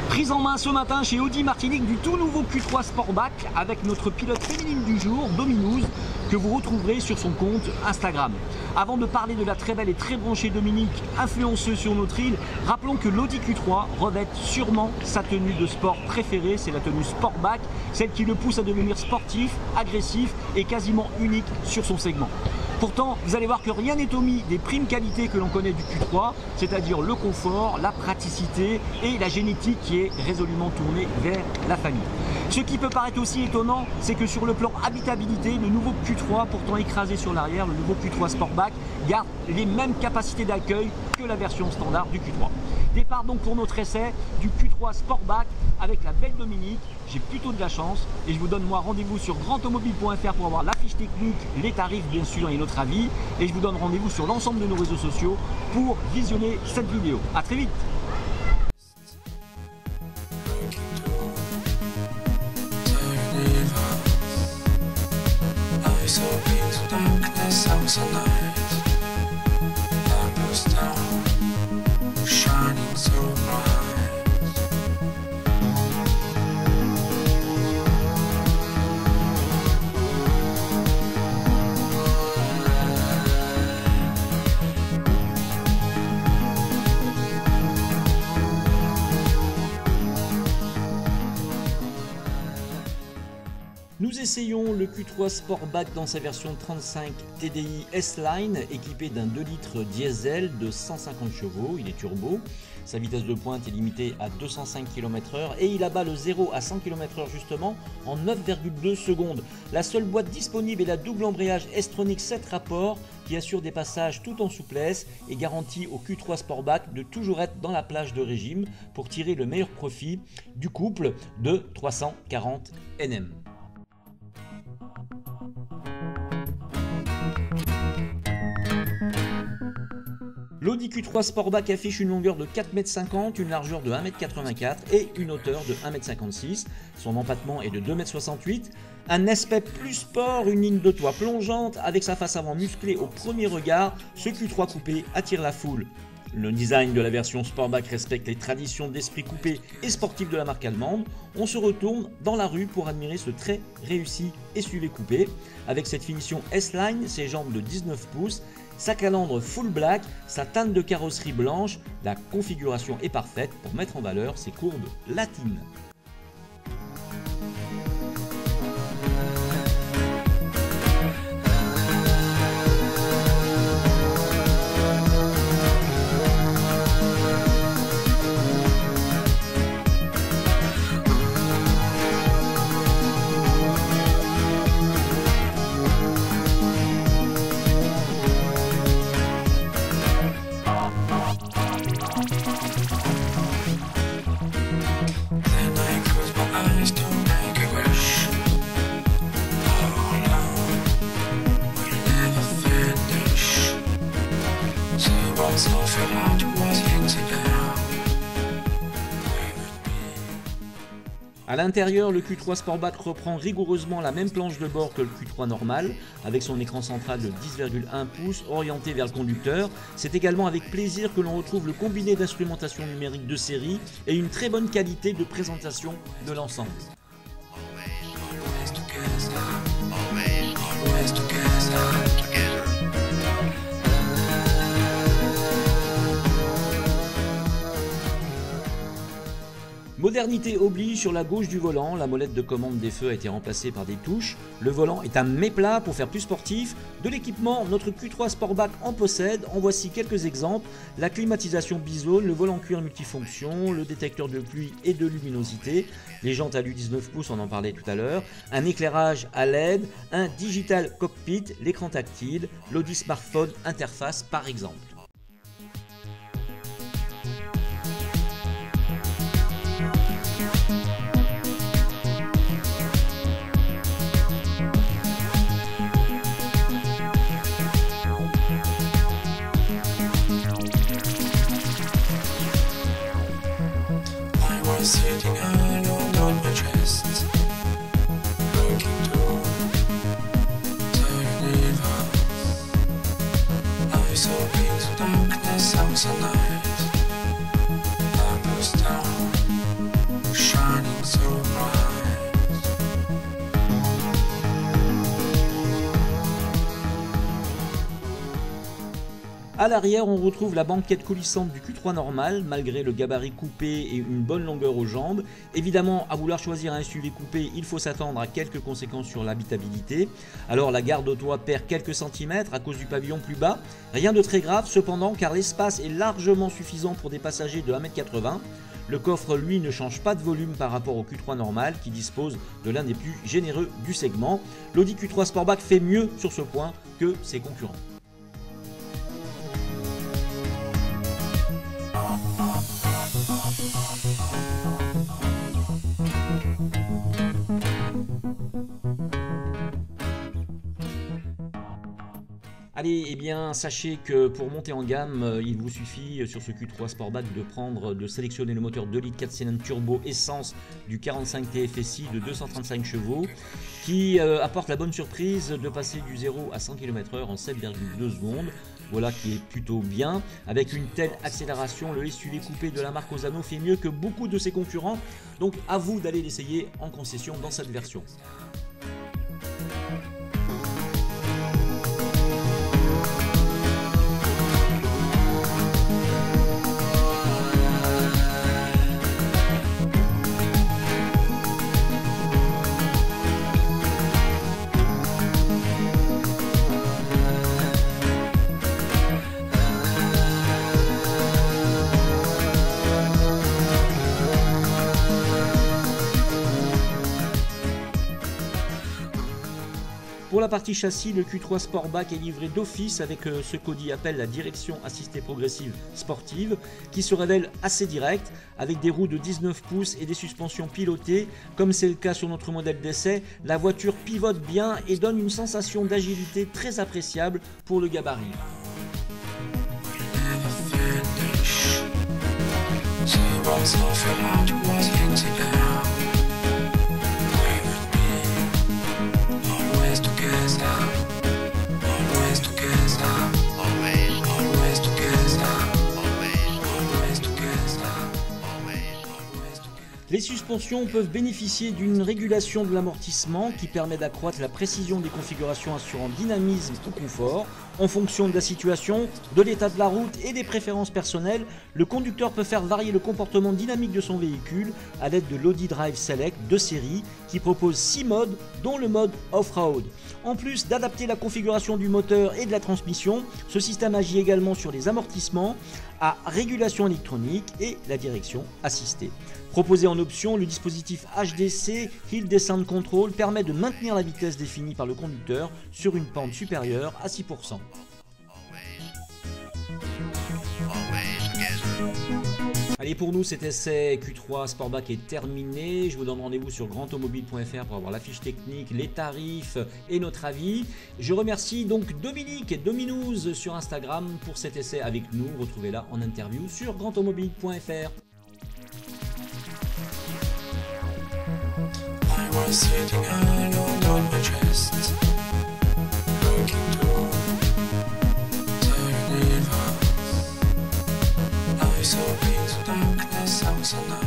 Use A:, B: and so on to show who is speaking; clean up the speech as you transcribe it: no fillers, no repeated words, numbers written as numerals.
A: Prise en main ce matin chez Audi Martinique du tout nouveau Q3 Sportback avec notre pilote féminine du jour, Dominouse, que vous retrouverez sur son compte Instagram. Avant de parler de la très belle et très branchée Dominique, influenceuse sur notre île, rappelons que l'Audi Q3 revêt sûrement sa tenue de sport préférée, c'est la tenue Sportback, celle qui le pousse à devenir sportif, agressif et quasiment unique sur son segment. Pourtant, vous allez voir que rien n'est omis des primes qualités que l'on connaît du Q3, c'est-à-dire le confort, la praticité et la génétique qui est résolument tournée vers la famille. Ce qui peut paraître aussi étonnant, c'est que sur le plan habitabilité, le nouveau Q3, pourtant écrasé sur l'arrière, le nouveau Q3 Sportback, garde les mêmes capacités d'accueil que la version standard du Q3. Départ donc pour notre essai du Q3 Sportback avec la belle Dominique. J'ai plutôt de la chance et je vous donne moi rendez-vous sur grandautomobile.fr pour avoir la fiche technique, les tarifs bien sûr et notre avis. Et je vous donne rendez-vous sur l'ensemble de nos réseaux sociaux pour visionner cette vidéo. A très vite. Nous essayons le Q3 Sportback dans sa version 35 TDI S-Line équipé d'un 2 litres diesel de 150 chevaux, il est turbo. Sa vitesse de pointe est limitée à 205 km/h et il abat le 0 à 100 km/h justement en 9,2 secondes. La seule boîte disponible est la double embrayage S-Tronic 7 rapports qui assure des passages tout en souplesse et garantit au Q3 Sportback de toujours être dans la plage de régime pour tirer le meilleur profit du couple de 340 Nm. L'Audi Q3 Sportback affiche une longueur de 4,50 m, une largeur de 1,84 m et une hauteur de 1,56 m. Son empattement est de 2,68 m. Un aspect plus sport, une ligne de toit plongeante avec sa face avant musclée au premier regard, ce Q3 coupé attire la foule. Le design de la version Sportback respecte les traditions d'esprit coupé et sportif de la marque allemande. On se retourne dans la rue pour admirer ce très réussi SUV coupé. Avec cette finition S-Line, ses jambes de 19 pouces, sa calandre full black, sa teinte de carrosserie blanche, la configuration est parfaite pour mettre en valeur ses courbes latines. A l'intérieur, le Q3 Sportback reprend rigoureusement la même planche de bord que le Q3 normal, avec son écran central de 10,1 pouces orienté vers le conducteur. C'est également avec plaisir que l'on retrouve le combiné d'instrumentation numérique de série et une très bonne qualité de présentation de l'ensemble. Modernité oblige, sur la gauche du volant, la molette de commande des feux a été remplacée par des touches. Le volant est un méplat pour faire plus sportif. De l'équipement, notre Q3 Sportback en possède. En voici quelques exemples. La climatisation bizone, le volant cuir multifonction, le détecteur de pluie et de luminosité, les jantes alu 19 pouces, on en parlait tout à l'heure, un éclairage à LED, un digital cockpit, l'écran tactile, l'Audi Smartphone interface par exemple. À l'arrière, on retrouve la banquette coulissante du Q3 normal, malgré le gabarit coupé et une bonne longueur aux jambes. Évidemment, à vouloir choisir un SUV coupé, il faut s'attendre à quelques conséquences sur l'habitabilité. Alors la garde au toit perd quelques centimètres à cause du pavillon plus bas. Rien de très grave cependant, car l'espace est largement suffisant pour des passagers de 1,80 m. Le coffre, lui, ne change pas de volume par rapport au Q3 normal, qui dispose de l'un des plus généreux du segment. L'Audi Q3 Sportback fait mieux sur ce point que ses concurrents. Allez, eh bien, sachez que pour monter en gamme, il vous suffit sur ce Q3 Sportback de sélectionner le moteur 2 litres 4 cylindres turbo essence du 45 TFSI de 235 chevaux qui apporte la bonne surprise de passer du 0 à 100 km/h en 7,2 secondes. Voilà qui est plutôt bien. Avec une telle accélération, le SUV coupé de la marque Osano fait mieux que beaucoup de ses concurrents. Donc à vous d'aller l'essayer en concession dans cette version. Pour la partie châssis, le Q3 Sportback est livré d'office avec ce qu'Audi appelle la direction assistée progressive sportive, qui se révèle assez directe, avec des roues de 19 pouces et des suspensions pilotées. Comme c'est le cas sur notre modèle d'essai, la voiture pivote bien et donne une sensation d'agilité très appréciable pour le gabarit. Les suspensions peuvent bénéficier d'une régulation de l'amortissement qui permet d'accroître la précision des configurations assurant dynamisme ou confort. En fonction de la situation, de l'état de la route et des préférences personnelles, le conducteur peut faire varier le comportement dynamique de son véhicule à l'aide de l'Audi Drive Select de série qui propose 6 modes dont le mode off-road. En plus d'adapter la configuration du moteur et de la transmission, ce système agit également sur les amortissements à régulation électronique et la direction assistée. Proposé en option, le dispositif HDC Hill Descent Control permet de maintenir la vitesse définie par le conducteur sur une pente supérieure à 6%. Allez, pour nous, cet essai Q3 Sportback est terminé. Je vous donne rendez-vous sur grandautomobile.fr pour avoir la fiche technique, les tarifs et notre avis. Je remercie donc Dominique et Dominous sur Instagram pour cet essai avec nous. Retrouvez-la en interview sur grandautomobile.fr. I was sitting alone on my chest, looking through the universe. I saw into darkness, I was alone.